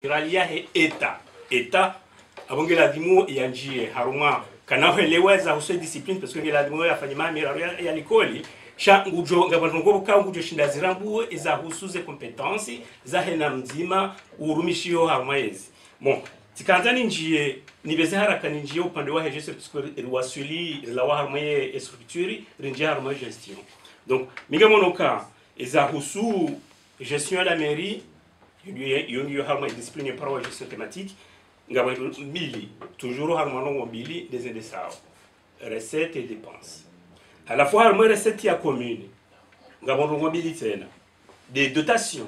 Ralia he eta abongela dimu ya njie haruma kana heleweza huswe discipline parce que ngela dimu ya fanyima miraro ya likoli sha ngujo ngabantu ka ngujo shinda zirambu za husuze kompetensi za hena mzima urumishio haruma yezi bon tikanzani njie nibeze haraka njie upande wa gestion parce que wasuli la wa haruma ye structure rinjie haruma gestion donc migamonoka za husu gestion à la mairie il harma discipline par la gestion thématique ngaba mili toujours harma no mobili des indesao recettes et dépenses à la fois harma recette ya commune ngaba no mobili tena des dotations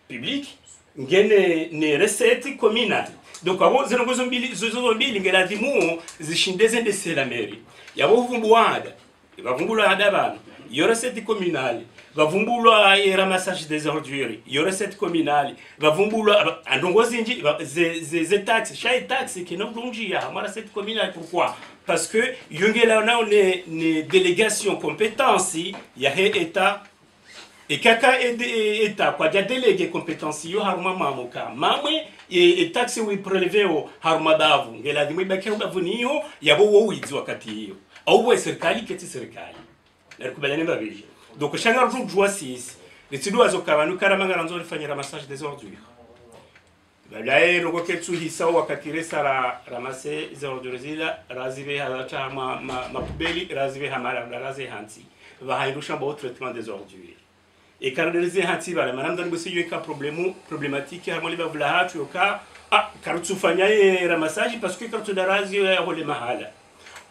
publiques ngene ne recettes communales donc abo zeno gozo mbili ngela dimu zishindeze ndese la mairie yabo vumbuada bavumbula adabana yo recette communale vavumbulwa ramassage des ordures yo recette communale vavumbulwa andongozi nji ze taxes chaque taxe qui non longia ma recette communale pourquoi parce que yongela na ne délégation compétence ya he état et kaka état kwa dia délégué compétence yo haruma mamuka mamwe et taxe wi prélevé au haruma davu ngela dimwe bakero bavuniyo yabo wo wizi wakati hiyo au we serikali keti serikali nakubaliana mbavije donc chaque jour joie 6 les tido azokabanu karamanga ranzo lifanyira massage des ordures balaye roko ketsu hisa wakatire sara ramase des ordures zila razive halacha ma poubelle razive hamara razive hanti va hairusha ba traitement des ordures et quand les hanti bala madame dans bosi yoka problématique harmoni ba vla hatu yoka karutsu fanya ramassage parce que quand tu darazi hole mahala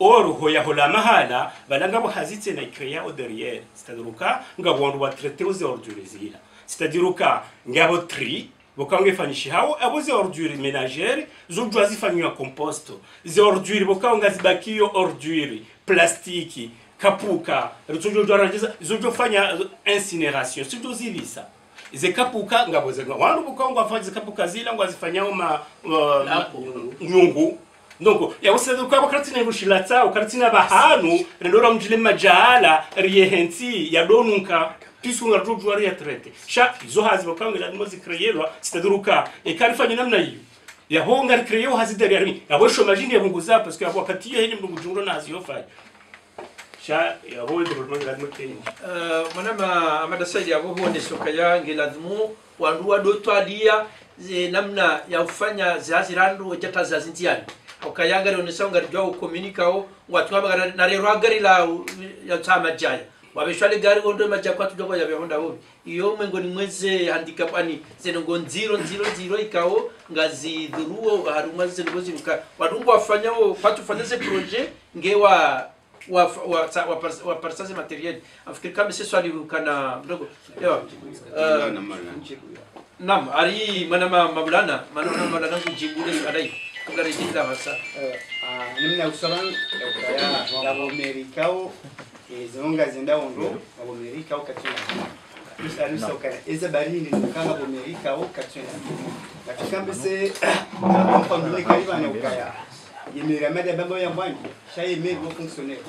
or hoya hola mahala balanga bo hazitse na créer au derrière c'est-à-dire que ngabondu ba traiter aux ordures zila c'est-à-dire que ngabo tri bokange fanishi hao aboze ordures ménagères zojwa zifanywa compost ze ordures bokange zibakiyo ordures plastique kapuka zojwa rangiza zojwa fanya incinération surtout zilisa ze kapuka ngaboze wandu bokange afanye kapuka zila ngwazifanyao nyungu donc ya usado kwa karatina rushilata ukaratina bahanu rendora mjile majahala riyehenti ya donunka pisunga rujwa ya traite sha zo hazi bakanga la mozi créerwa c'est-à-dire et kalifanya namna hiyo ya honga créer hazi derrière ya bosho majini ya munguza parce que wakati hiyo hili mjunguro nazi yofanya sha ya ho développement la moteni manama amada saidi ya ho ne sokaya ngelazmu wanduwa dotwadia namna ya kufanya zazirandu jata zazintiani ukayangari onesanga ryo communicao watu abagara na rero agari la ya chama jaya wabeshwale gari ondo maja kwa tudogo ya behonda hobi iyo mengo ni mweze handicap ani zenongo 000 ikao ngazi dhuruo haruma zenongo ziruka wadungu wafanyao patu faneze projet ngewa wa partage matériel afikiri kama sisi swali rukana mdogo nam ari manama mabulana manona malana kujibule adai kabla rejita basa nimna usalan ya Amerikao zonga zenda ondo Amerikao katina usali sokana ezabarini kanga Amerikao katina katika se famille kariba na ukaya yemera mada babo ya mbani shaye mego fonctionnaire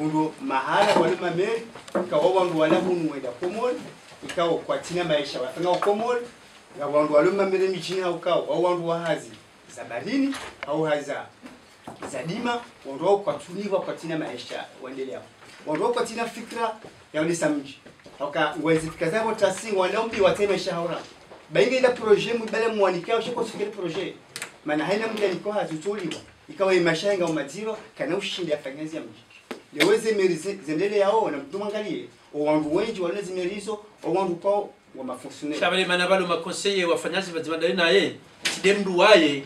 undo mahala wale mameri kawa wangu wala hunu weda komol ikao kwa tina maisha wafanga komol ya wangu wale mameri michina ukao au wangu wahazi zabarini au haza zadima wao kwa tuniwa kwa tina maisha waendelea wao kwa tina fikra ya unisa mji toka ngwezi fikazao tasi wanaombi watema shauri bainga ila projet mbele mwanikao shiko fikiri projet maana haina mja niko hazutuliwa ikawa imashanga umaziro kana ushindi afanyazi ya mji leweze merize zendele yao na mtumangalie wangu wengi walezi merizo wangu kwao wa mafonctionnaire shabale manabalo makonseiller wafanyazi bazibandali naye tidemdu waye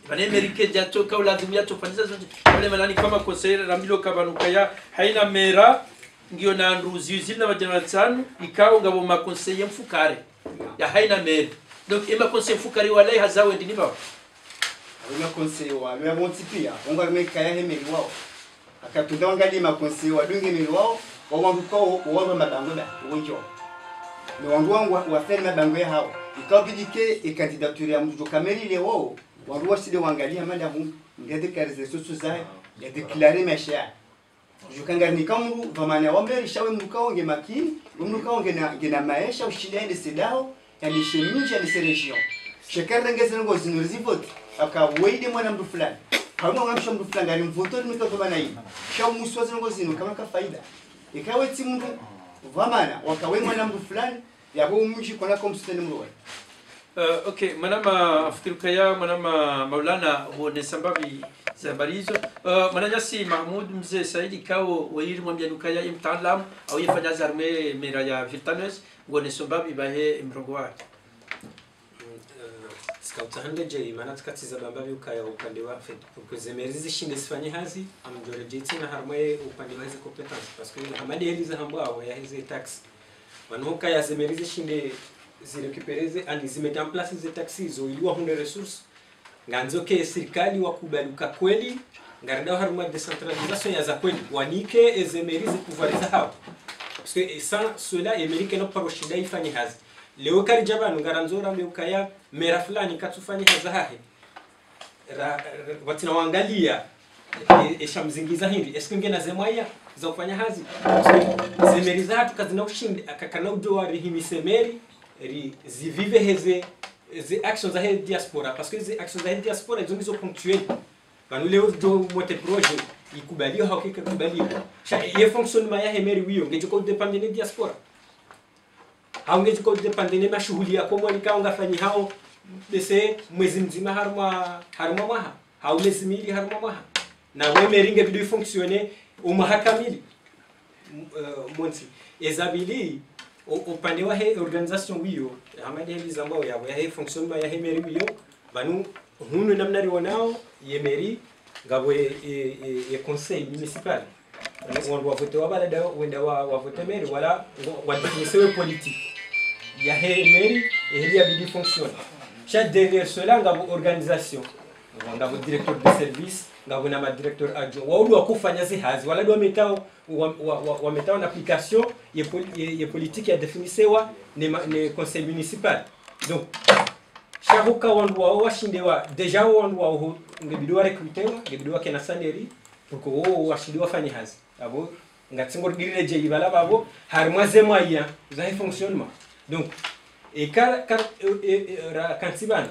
bane Amerika jato ka ulazimu yato fanyiza zote wale manani kama conseiller ramilo kabanuka ya haina mera ngio na nduzi zina majana tano ikao ngabo makonseiller mfukare ya haina mera donc ima conseiller mfukare wale hazawe ndini ba una conseiller wa lwa montipia onga meka ya hemeli wao akatunda wangali ma conseiller wa dungi meli wao wangu kwao wangu mabango da wonjo ni wangu wa faire mabango ya hao ikabidike e candidature ya mtu kameli leo wangu waside wangalia madamu ngede karize sosu zai ya declarer maisha jukanga ni kama vamana wambere shawe mukao nge makini mukao nge na maisha ushinde sedao ya lisheminja ya region shekara ngeze ngo zinurizi vote akawaide mwana mtu fulani kama ngamsha mtu fulani ngari mvoto nimeka kwa bana hii sha muswaze ngo zinu kama ka faida ikawe timu vamana wakawe mwana mtu fulani yabo umji kona komsiteni mwe okay manama afikirukaya manama Maulana huone sambabi zabarizo mananyasi Mahmoud mzee Saidi kao wayiri mwambia nukaya imtalam au yafanya zarme mera ya Viltanes ngone sambabi bahe mrongo wake Skautahande je maana tukatiza bambabi ukaya upande wa fed kuzemerizi shinde sifanye hazi amjore jeti na harmoe upande wa hizo competence parce que hamadi heliza hambao ya hizo tax wanoka ya zemerizi shinde zirecupereze and zimete en place hizo taxis zo iliwa hunde resources nganzo ke serikali wakubaluka kweli ngarida harmoe decentralisation ya za kweli wanike ezemerizi kuvaliza hao parce que sans cela emerike no paroshida ifanye hazi leo kari jabanu ngaranzora leo kaya mera fulani katufanya hazahe watina waangalia eshamzingiza hindi eske ngena zemaya za kufanya hazi zemeriza hatu kazina ushinda akakana ujoa rihimi semeri zivive heze actions za diaspora parce que les actions za diaspora elles sont ponctuelles banu leo do mote projet ikubaliwa hakika kubaliwa ye fonctionnement ya hemeri wiyo ngejiko depende ni diaspora haungeje ko depende na shughuli yako mwanika ungafanya hao bese mwezi mzima haruma mwaha haulezi mili haruma mwaha na wewe ringe video fonctionner umahakamili monsi ezabili upande wa he organisation wiyo hamadi heliza mbao yabo ya he fonctionnement ya he meri wiyo banu hunu namna rionao yemeri ngabo e conseil municipal on doit voter wabalada wenda wa voter meri wala wa définir politique ya he meri et ya bidi fonctionne chaque derrière cela ngabo organisation ngabo directeur de service ngabo na ma directeur adjoint wao wakufanya zihazi wala do metao wa metao en application ye politique ya définisseur ne conseil municipal donc sharuka wandu wao washindewa deja wandu wao ngebidiwa recrutewa ngebidiwa kena salary pour que wao washindewa fanya hazi abo ngatsingo dirije ibala babo harimo zemaya za fonctionnement donc et car kansiban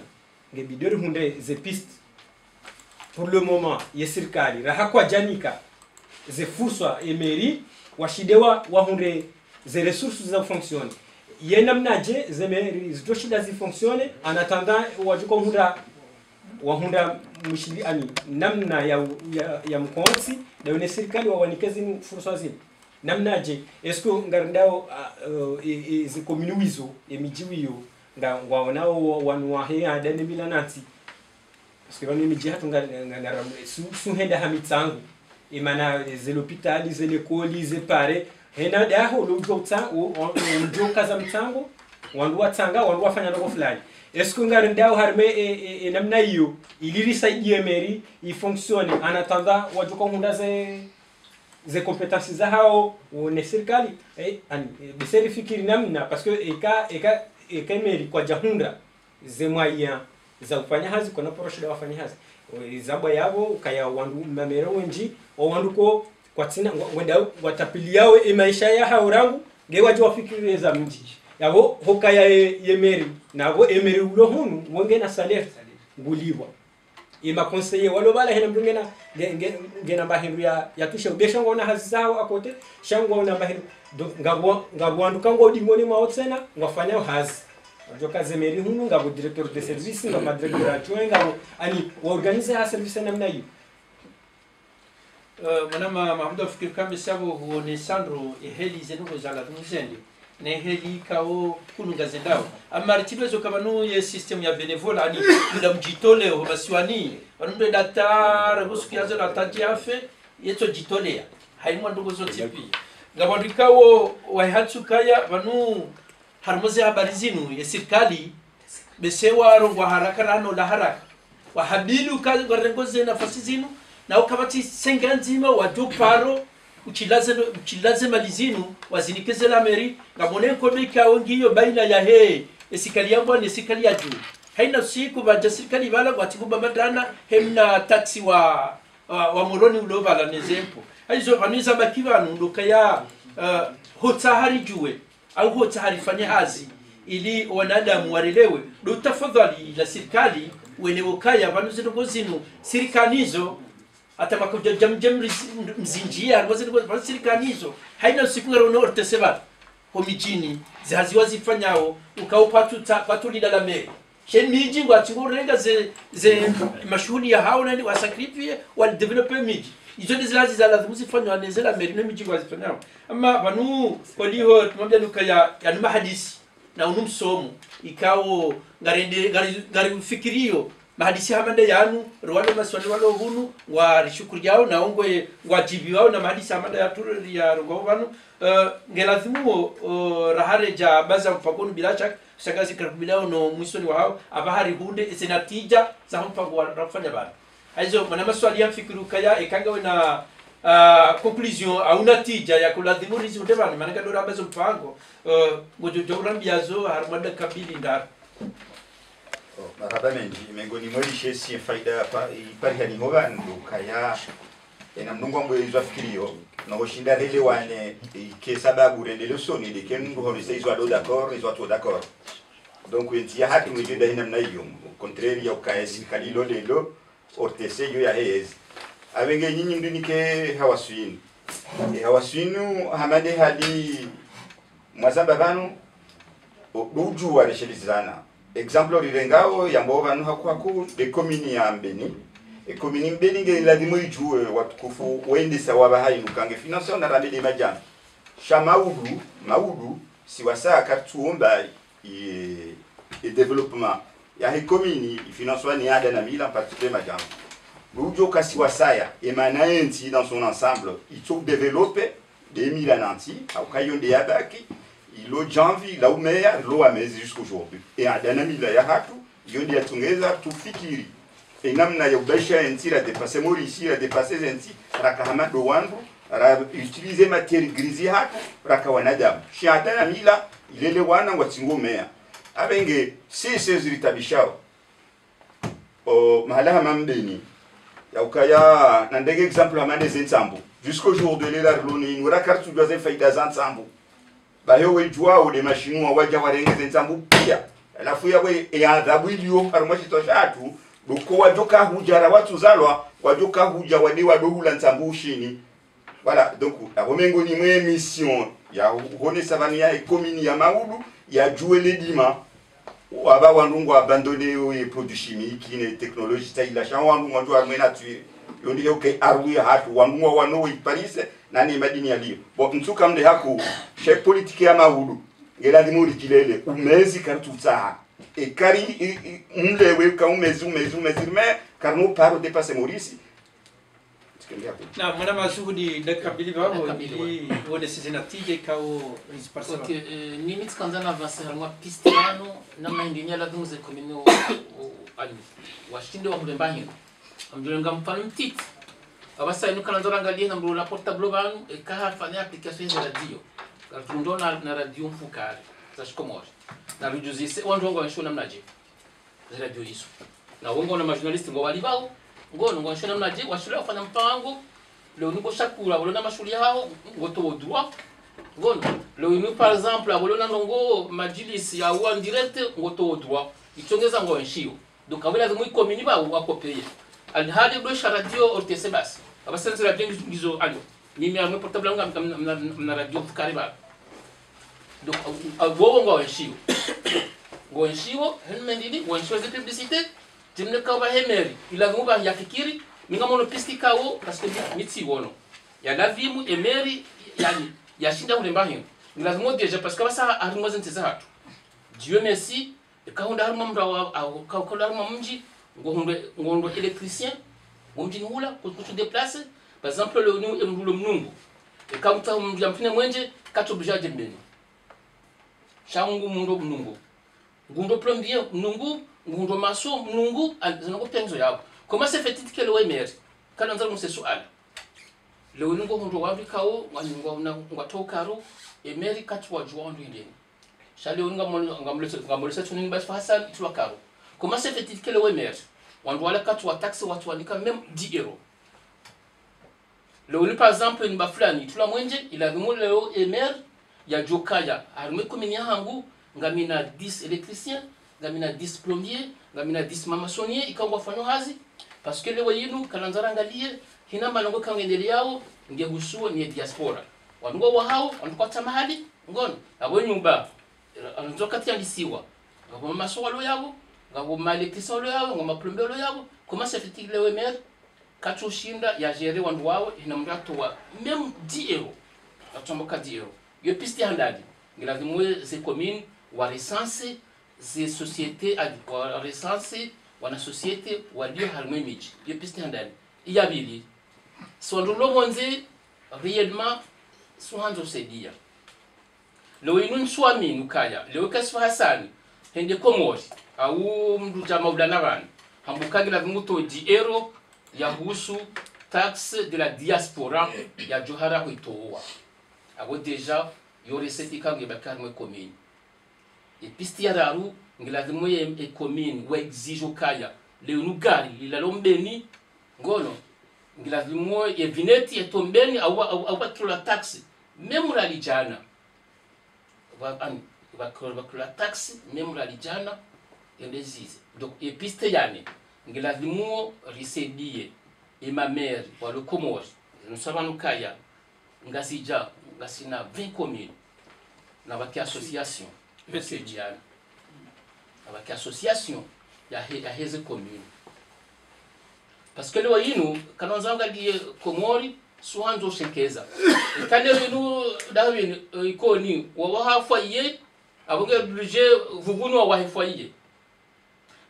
ngebidiwa hunde ze pistes pour le moment yesirikali rahakwa janika ze fursa emeri washidewa wahunde ze ressources za fonctionner yenamnaje zemeri zidoshida zi fonctionner en attendant wajuko hunda mushili ani namna ya mkonsi da une serikali wawanikezi fursa zile namnaje esko ngarndao ze commune wizo emijiwiyo ngwaonao wanwa he adane milanati parce que bani miji hatu ngara su henda hamitsangu imana ze l'hôpital ze l'école ze pare hena daho lojotsa ujoka za mtsango wandu watsanga wandu wafanya ndogo fulani esko ngarndao harme namna hiyo ilirisaidia meri i fonctionne en attendant wajuko hunda ze compétences za hao ne serikali ani biseri fikiri namna parce que eka meri kwa jahunda ze moyens za kufanya hazi kuna porosho ya wafanya hazi izabwa yabo kaya wandu mamero wenji o wandu ko kwa tina wenda watapili yao maisha ya haurangu ngewaje wafikiri za mji yabo hokaya yemeri nabo emeri ulo hunu wonge na salaire nguliwa ima conseiller walo bala hena mdungena ngena bahindu ya tusha ubesha ngona hazi zao akote shango na bahindu ngabo wandu kango dingoni maotsena ngafanya hazi joka zemeri hunu ngabo directeur de service ngabo directeur adjoint ngabo ani organize ha service namna hiyo manama Mahmoud afikiri kama sabo huone Sandro eheli zenu zala tumuzendi ne heli kao kununga zendao amari tibezo kama no ye system ya benevola ani nda mjitole ho basiwani wanu datar busuki yazo na tajiafe yeto jitolea haimwa ndugo zote pia ngabo ndikawo wahatsukaya wanu harmoze habari zinu ya serikali besewa rongwa haraka rano la haraka wahabilu kazi ngorengoze nafasi zinu na ukabati senganzima wajoparo uchilaze malizinu wazinikeze la meri ngabone komeka ongiyo baina ya he esikali yangu ni sikali ya juu haina siku baje serikali bala gwatibuba madana hemna taxi wa moloni ulova la nezempo hizo vaniza bakivanu ndokaya hotahari juwe au hotahari fanya hazi ili wanadamu warelewe do tafadhali la serikali uelewe kaya vanu zino zinu serikanizo hata makuja jamjam mzinjia kwa serikanizo haina siku ngaro no orteseba homijini zaziwa zifanyao ukaupatu patu lidala meri shen miji ngo atingorenga ze mashuhuli ya hao nani wasakrifie wal developer miji izo ndizilazi za lazima zifanywa nezela meri no miji ngo zifanyao ama vanu koliho tumambia nukaya ya numa hadisi na unumsomo ikao ngari fikirio mahadisi hamanda yanu rwalo maswali walo hunu wa rishukuru yao na ongwe wajibi wao na mahadisi hamanda ya turu ya rugao vanu ngelazimu rahare ja baza mpagonu bila shaka shangazi karabilao no mwisoni wao abahari hunde isenatija za mpango wa rafanya bana hizo mana maswali ya fikiru kaya ikanga na conclusion au natija ya kulazimu rizi ndebana manaka dora bazo mpango ngojo jorambiazo harmanda kabili ndar marabamenji mengoni mwelishe si faida pari hani hoban kaya ena mnungo mbwezo fikirio no shinda rele wane ke sababu rendele soni de ken ngo hono seizo ado d'accord les autres d'accord donc yenti hatu ngi da hinam nayo contraire ya kaesi kalilo lelo ortese yo ya hez abenge nyinyi ndini ke hawaswinu hamade hadi mwazaba banu uju wa reshelizana exemple rirengao yambo banu hakuhaku de commune ya Mbeni e commune Mbeni nge lazima ijue watukufu wende sawa bahai nukange finance na rabe de majana maudu si wasa kartuomba et développement ya he commune finance ni ada na mila en particulier majana L'Ujo Kasiwasaya et Manaenti dans son ensemble, ils sont développés des Milananti, au Kayon de Yabaki, ils ont janvi, la Oumeya, l'Ouamez jusqu'aujourd'hui. Et à Danamila Yahatu, ils ont dit à Tungeza, tout fikiri. Et Namna Yobesha Enti, a dépassé Maurici, a dépassé Enti, Rakahama de Wandu, a utilisé matière grise Hatu, Rakawanadam. Chez Adanamila, il est le Wana Watingo Mea. Avec ces ritabishao, au Malaha Mbeni. Ya ukaya na ndege exemple amande zensambu jusqu'au jour de l'ela loni ngura kartu doze faida zansambu ba hewe jua o de machinu waja warenge zensambu pia alafu ya we ya adhabu ilio harmoshi toshatu doko wajoka hujara watu zalwa wajoka huja wade wadohula nsambu shini voilà donc la romengo ni mwe mission ya hone savania et commune ya maudu ya jouer les dima waba wanungu abandonné les produits chimiques les technologies ça il a changé wanungu wandu arme nature yondi yoke arwi hatu wanungu wano iparis nani madini ali bon ntuka mde haku chef politique ya mahudu ngela dimuri kilele umezi kartu tsaha e kari mlewe ka umezi mais karno paro dépasser Maurice na mwana masudi nakabili babo ili wone sezenatije kao risparsa okay nimi tkanzana avancer harimo piste hano namna indinya la dunze komino ali washinde wa mlemba hino amjulenga mfano mtiti abasa inu kana ndorangalia na mrula portable banu ekaha fanya application za radio katundo na radio mfukari za shikomori na rujuzise wandongo wanshona mnaje za radio hizo na wongo na journalist ngo walibao ngono ngo shona mnaje washule wafanya mpango leo niko shakura wala mashuli hao ngoto droit ngono leo ni par exemple wala ndongo majilisi ya wa direct ngoto droit ichongeza ngo nshio donc abela zimu ikomini ba wakopeye al hadi do radio ortese bas abasenze radio ngizo ano mimi amwe portable ngam na radio kariba donc awo ngo nshio ngo nshio helmendini ngo nshio za publicité timne ka ba hemeri ila nguba yafikiri ninga mono pisti kawo parce que mitsi wono ya lavimu emeri yani yashinda ulemba hiyo ni lazima deja parce que basa arimo zenteza hatu Dieu merci ka honda harimo mra au ka harimo mji ngondo électricien mji hula kutu déplacer par exemple le nous emrulo mnungu ka mta mji amfine mwenje kato bujaje mbeni shangu mundo mnungu ngundo plombier mnungu ngundo maso mnungu zanoko penzo yabo. Comment se fait-il que le maire quand on a ce soual le ngo ndo wapi kao ngwa karo e maire katwa jwa ndo ndeni shale ngamulesa tunin bas fasan itwa karo. Comment se fait-il que le maire on doit la katwa taxe watu wanika même 10 euros le par exemple ni baflani tula mwenje ila ngumo leo e maire ya jokaya arme komini hangu ngamina 10 électriciens, ngamina 10 plombiers, ngamina 10 mamasonier ikangwa fano hazi parce que lewa yinu kananzara ngalie hina malongo kangendele yao nge husuo ni diaspora wango wa hao wanapata mahali ngono abo nyumba anzoka tia lisiwa ngabo masowa lo yabo ngabo malectricien lo yabo ngabo plombier lo yabo comment ça fait il lewe mer kacho shinda ya gérer wandu wao hina mrato wa même 10 euros atomboka 10 euros yo piste handadi ngila zimwe ze commune wa recense ze société wa recense wana société walio halmwe miji yo piste handadi iyabili sondo lo monze réellement sohanzo sedia lo inun swami nukaya lo kasfa hasani hende komori au mdu jama udana bana hambukagira vimuto 10 euro ya husu taxe de la diaspora ya johara kuitoa abo deja yo recette kange bakarmwe commune e pisti ya daru ngila vimwe e commune wa exige kaya le unugari lila lombeni ngono ngila vimwe e vineti e tombeni au batula taxe même la lijana va taxe même la lijana et les donc et piste yane ngila vimwe risebie et ma mère pour le Comore nous savons kaya ngasija ngasina 20 communes na baki association risediana na baki association ya heze commune parce que le wayinu kanonzanga die Comori suhanzo shekeza kale winu dawe ikoni wa hafaye abonge budget vuguno wa hafaye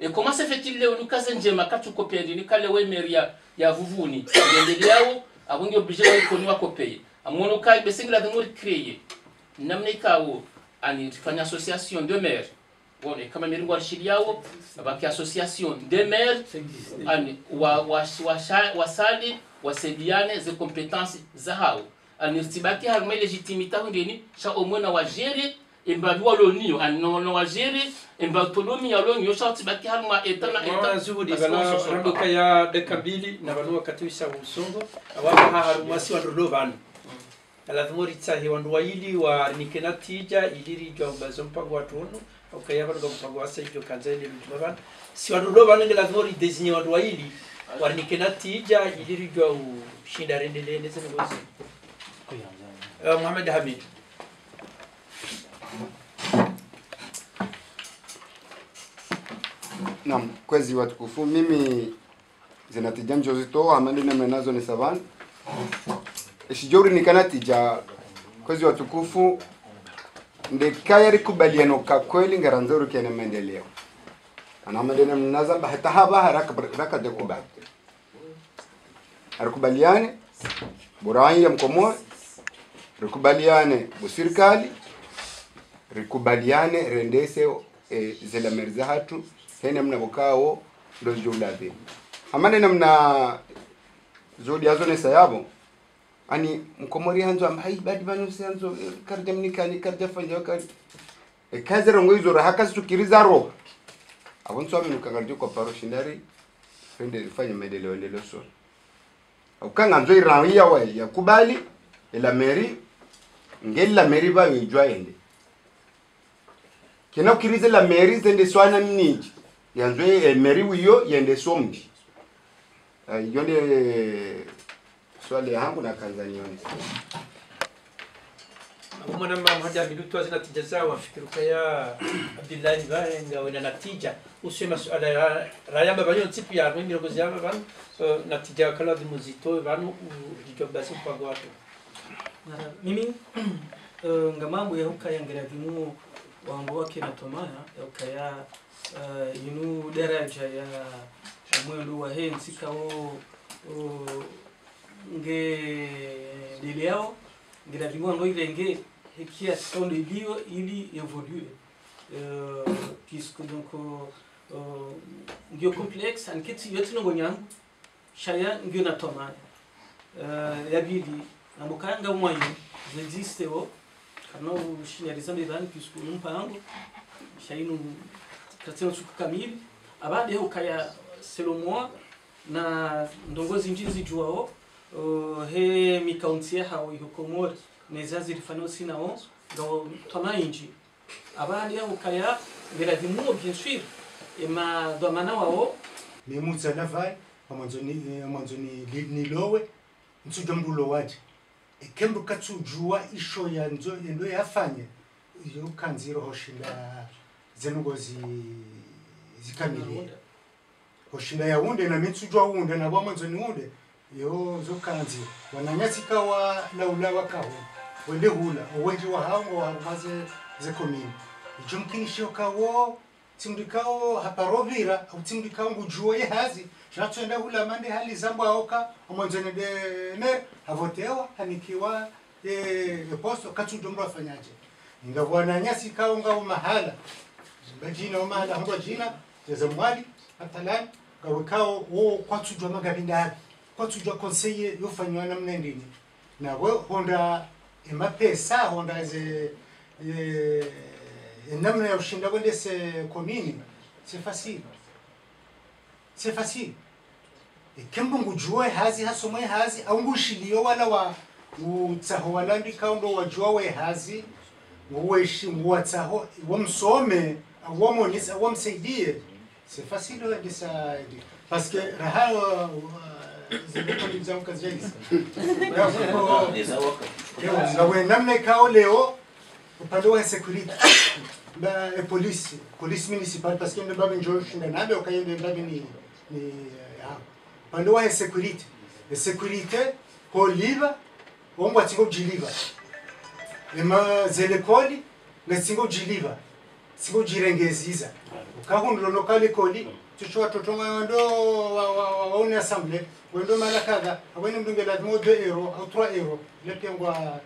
et comment ça fait-il le winu kazenje makatu kopedi ni kale we meria ya vuvuni ndende yao abonge budget wa ikoni wa kopeye amono kai besingla de mori créer namne kawo ani fanya association de maires bon et kama meri ngwa yao abaki association de maires ani wasali wasaidiane ze compétences za hao anirtibaki harma légitimité ndeni cha omona wa gérer embabi walonio anono wa gérer emba autonomie yalonio cha tibaki harma etana zubudi bana randoka ya dekabili na banu wakatuisa usongo awaha harumasi wandodo banu alathmori tsahi wandu waili wa nikena tija iliri jwa bazompa watu ono okaya bano gompa wasa jo kanzeli mtuban si wandodo banu ngelathmori designer wandu waili warnikena tija iliri jwa shinda rendele nese ngozi Muhammad Hamid Naam, kwezi watukufu mimi zinatija njozito amandi na menazo ni savan Shijori nikana tija kwezi watukufu ndekaya rikubaliano ka kweli ngaranzoro kena maendeleo anamadena mnazamba hata haba haraka de kubali arikubaliane burai ya mkomo rikubaliane busirikali rikubaliane rendese zela merza hatu hena mna bokao ndo julabe amanena mna zodi azone sayabo ani mkomori hanzo ambai badi banu sanzo karja mnikani karja fanya kali kazi rongo hizo rahaka sukiriza ro abonso ame nukangarjo kwa paro shindari fende fanya maendeleo endeleo so ukanga nzo irawia wa ya kubali ila meri ngeli la meri ba yijwa ende kena ukirize la meri zende swana mniji yanzo meri wiyo yende somji yonde swali yangu na Tanzania ni mwana mama haja bilutu azina tija sawa fikiruka ya Abdullahi Baenga wana natija usema swala ya rayamba banyo tipi ya mimi ngozi yaba ban natija kala de muzito banu dijobasi kwa watu mimi ngamambo ya hukaya ngeravimu wangu wake na tomaya ya hukaya yinu daraja ya mwendo wa hensi kao nge dileo ngeravimu ndo ilenge hekia sondo ilio ili évolue puisque donc ngio complexe anketi yote ngo nyangu shaya ngio na tomaya yabidi namukanga mwanyu existe o kana ushinyariza ndani puisque umpango shainu kateno sukamili abade ukaya selon moi na ndongozi njinzi juao he mikauntia hao iko Komori nezazi rifano sinao ndo toma inji abandi ya ukaya ngelazimu bien sûr ema dhamana wao memutsa navai mwanzo ni lowe nsujo mbulo waje ekembu katsujua isho ya nzo ndo yafanye yo kanziro hoshinda zenugozi zikamili hoshinda ya unde na mitsujwa unde na mwanzo ni unde yo zo kanziro wananyasi kawa laula wakaho wende hula wenje wa hango wa maze ze komini ijumkini shokawo timdikao haparovira au timdikao ngujuo ye hazi shatwenda hula mande hali zambo aoka omonzene de ne havotewa hanikiwa posto katsudomro afanyaje ngabwana nyasi kao ngao mahala bajina o mahala ndo jina za mwali atalan ngawekao wo kwatsujwa magabinda kwatsujwa conseiller yofanywa namna ndini na we honda emapesa honda ze namna ya ushinda wende se komini c'est facile kembo ngujue hazi hasomwe hazi au ngushiliyo wala wa utsaho walandi kaundo wajua we hazi weshi watsaho wamsome wamonisa wamsaidie c'est facile de ça parce que raha ziliponiza kazi yake ngawe namna kao leo upande wa security ba police municipal parce que ndaba njo shinda nabe okayende ndabe ni upande wa security ko liva wongwa tingo jiliva ema zelekoli na tingo jiliva tingo jirengeziza ukahundo lokale koli tuchwa totonga ndo waone assemblée wendo malakaga awene mdungela 2 euro au 3 euro lepengwa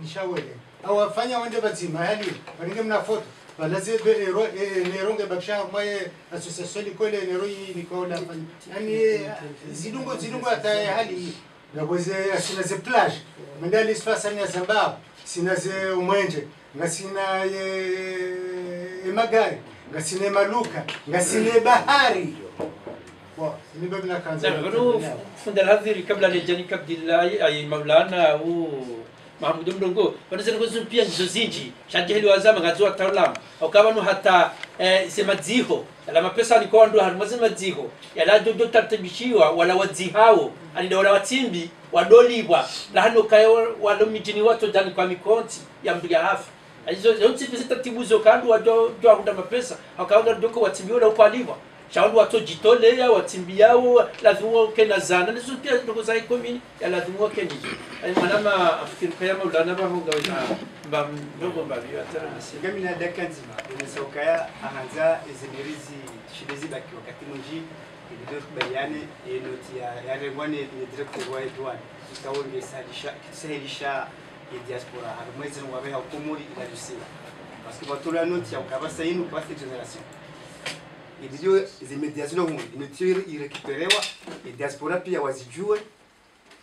nishawele au afanya wende bazima hali walinge mna foto balaze 2 euro nero ngebakisha mwaye association likole nero nikola yani zidungo hata hali ngaboze asina ze plage mandali espace ya Zimbabwe sina ze umwenje ngasina magari ngasina maluka ngasina bahari nibabna kanza funda hadhiri kabla lijani kabdillahi ay maulana au Mahmud Mdongo wanasema kwa pia ndizo zinji shajeli wazama ngazwa taulam au kama hata sema dziho la mapesa alikuwa ndo harumazima dziho yala dodo tatabishiwa wala wadzihao alida wala watimbi wadolibwa la hano kayo walo mitini watu jani kwa mikonti ya mbiga hafi hizo zote zitatibuzo kandu wajo akunda mapesa akaona doko watimbi wala ukwaliwa shauri watu jitole ya watimbi yao lazima kena zana nizo pia ndogo za komini ya lazima keni manama afikiri kama ulana babo ngaweza ndogo mbali atara nasi kama ina dakika nzima inasokaya ahanza ezimirizi shidezi baki wakati mwingi ndio kubaliane noti ya rengwane ni director wa Edwan ikaonge sahilisha ya diaspora harumwezi ngwabe hakumuri ila dusia parce que watu la noti ya ukabasa inu kwa cette génération ibyo zimediazino humu inotiri irekiperewa diaspora pia wazijue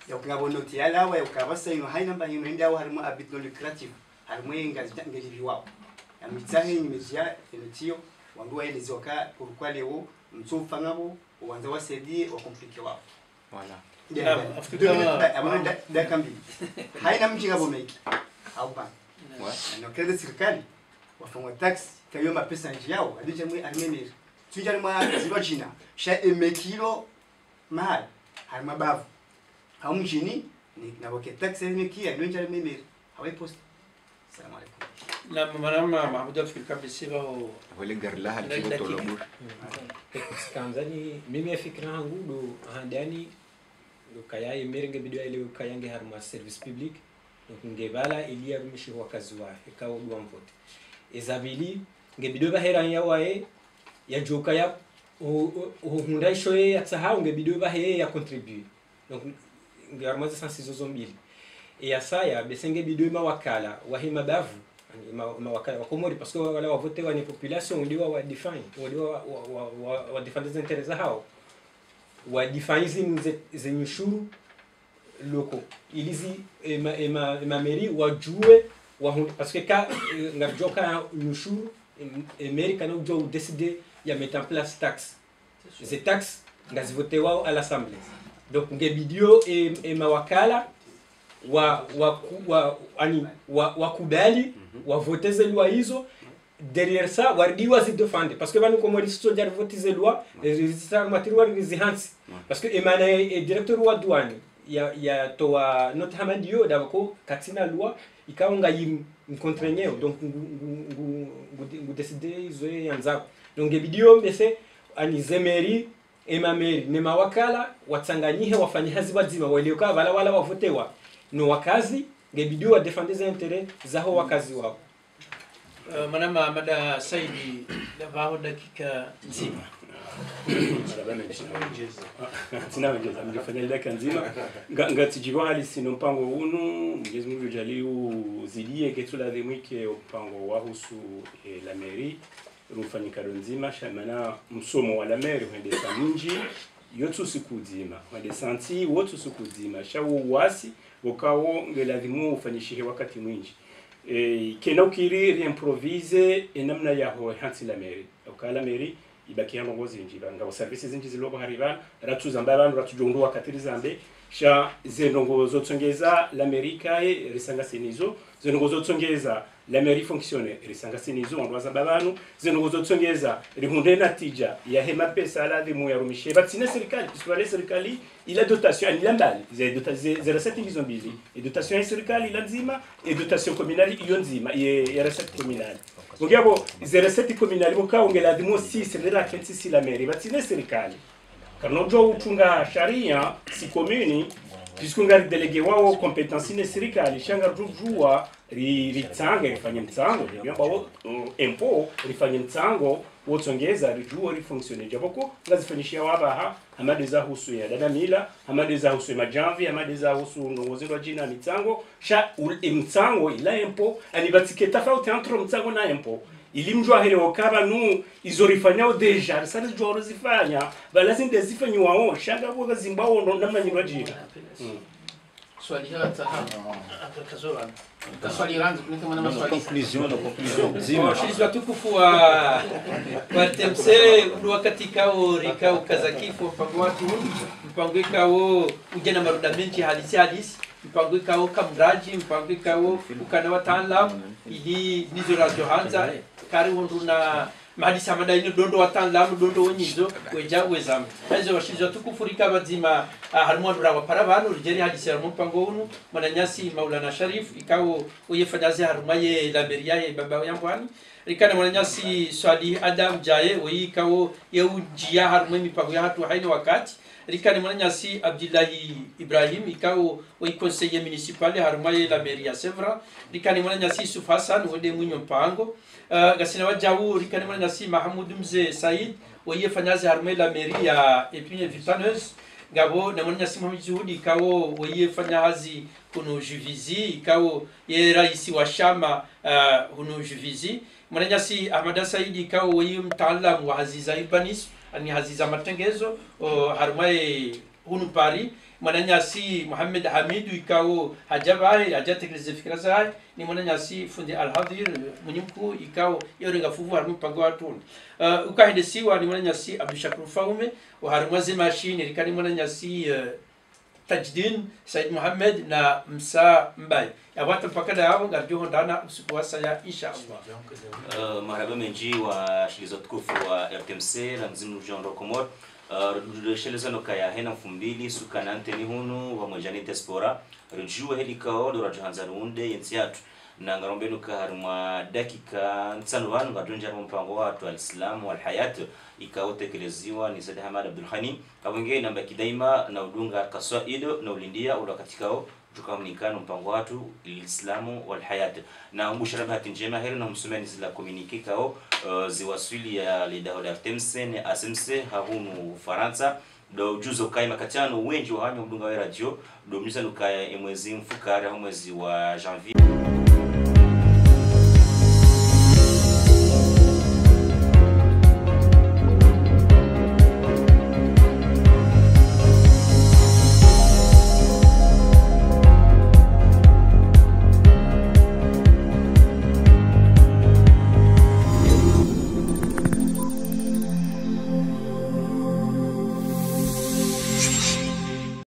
ya ukabo noti ya lawa ya ukabasa inu haina mba inu ndia harimo abit non lucrative harimo ingazi ngelibiwa ya mitsahe imejia inotio wandua ile zoka pourquoi leo mtsofa ngabo uanza wasaidie wa komplike wao voilà afikiri amana dakika mbili haina mji ngabo meki au ba na kile serikali wafanya tax kayo mapesa nje yao adije mwe armeni tujani mwa zilo jina sha emekilo mahali harima bavu au mjini ni na woke tax emekia ndio njali mimi hawe post salamu alaykum na mama Mahmud afikiri kabisa wao wale garla hali tolobur kanzani mimi fikra yangu do handani do kaya emerenge bidio ile kayange harma service public donc ngebala ilia rumishi wakazi wa ikawo do mvote ezabili ngebidio bahera yawae ya joka ya hundai shoye ya tsahau ngebidio bahe ya contribuer donc ngarmaza sansizo zombili ya saya besenge bidio mawakala wahima bavu mawakala wakomori parce que wala wavote wa ni population ndio wa define ndio wa defend les intérêts zao wa define zinyushuru loko ilizi ema mairie wajue parce que ka ngarjoka nyushuru America no jo décider ya mettre en place taxe ces taxes ngazivotewa à l'assemblée donc ngebidio mawakala wa kubali wavoteze lwa hizo derrière ça wardiwa zidofande parce que banu ko modi so jar votize loi ça matériel rizihansi parce que emana e directeur wa douane ya toa not hamadio dabako katina loi ikaonga yim contraigner donc ngu décider zoe yanzako donc bidio mbese ani zemeri emameri ne mawakala watsanganyihe wafanyahazi wazima walioka wala wavotewa no wakazi ngebidio wa defender za intérêt zaho wakazi wao. Manama Amada Saidi davao dakika nzima. Sina wengeza mlifanya dakika nzima ngatijiwa hali sino mpango unu Mwenyezi Mungu jaliu zidie ketula demwike mpango wahusu la mairie rufanyika nzima shamana msomo wa la mairie huendesa mji yotu sikudima wadesanti wotu sikudima shawo wasi wakawo ngelazima ufanyishe wakati mwingi kena ukiri reimprovise namna yaho hansi la mairie ukala mairie ibaki yango ngozi njira ngabo services zinji zilobo hariban ratu zamba bantu ratu jongo wakati zambe sha zenongo zotsongeza l'America e risanga senizo zenongo zotsongeza la mairie fonctionne risanga senizo ndo zamba bantu zenongo zotsongeza rihunde natija ya hema pesa ala de moya rumishe batsine serikali kiswale serikali ila dotation ila mbali ze dotation 07 millions mbili et dotation serikali ila nzima et dotation communale iyo nzima ya recette communale ngiyabo 07 communale boka ongela dimo 6 lera 26 la mairie batsine serikali kanojo utunga sharia si commune puisqu'on délégué wao compétence ne serikali shanga rujua ritanga ifanye mtsango ndio impo rifanye mtsango wotsongeza rijua rifunctionner jaboko ngazifanyishia wabaha amade za husu ya dada mila amade za husu majamvi amade za husu ndongozo jina mitsango sha mtsango ila impo anibatike tofauti entre mtsango na impo ilimjua hele wakaba nu izorifanyao deja sana joro zifanya balazim dezifanya wao shanga boga zimbao ndo namna nyirajira swali hata akakazora swali rangi kuna kama maswali conclusion zima shirizi watukufu wa TMC wakati kao rikao kazakifu mpango watu mpango kao ujana marudamenti halisi mpango kao kamraji mpango kao ukana wataalamu ili nizo radio hanza kari wonduna mahali samada ino dondo wataalamu dondo wonyizo weja wezam hazo washizo tukufurika bazima harmon brawa paravano rijeri hadisi ya mpango unu mananyasi Maulana Sharif ikao uyefanyazi harumaye la beria baba yambwani rikana mananyasi Swali Adam Jaye ikao yeujia harumai mipango ya hatu haina wakati rikana mananyasi Abdullahi Ibrahim ikao conseiller municipal harumaye la beria Sevra rikana mananyasi Suf Hassan wode munyo mpango gasina wajawu rikani mwana nasi Mahmoud Mzee Said fanyazi harumai la mairie ya Epine Vitaneuse ngabo na mwana nasi Mohamed Juhudi kao fanyazi kuno Juvizi kao ye raisi wa Shama huno Juvizi mwana nasi Ahmada Saidi kao mtaalamu wa Haziza Ibanis ani Haziza matengezo harumai hunu Paris mwananyasi Muhammad Hamidu ikao hajatekeleza fikra zake ni mwananyasi fundi Al-Hadir mwenyimku ikao yorenga fuvu harmu pango watu ukahedesiwa ni mwananyasi Abdul Shakur Faume wa harmazi machine rikani mwananyasi Tajdin Said Muhammad na Msa Mbai abata mpaka dawo ngarjo ndana usiku wasa ya inshallah marhaba menji wa shilizo tukufu wa RTMC na mzimu Jean Rokomor shelezo kaya hena mfumbili sukanante ni hunu wa mojani diaspora rujua helikao do rajanza runde yensiatu na ngarombe nuka haruma dakika nsanu ngadunja mpango watu alislam wal hayat ikao tekeleziwa ni Said Hamad Abdul Khani awenge namba kidaima na udunga kaswaido na ulindia ula katikao tukamunikana mpango watu alislamu wal hayat na umbushara bahati njema heri na msumeni zila communique kao ziwasili ya lidao la RTMC na ASMC hahunu Faransa do juzo kai makachano wengi wa hanyo mdunga wa radio do mnisa nukaya mwezi mfukara mwezi wa janvier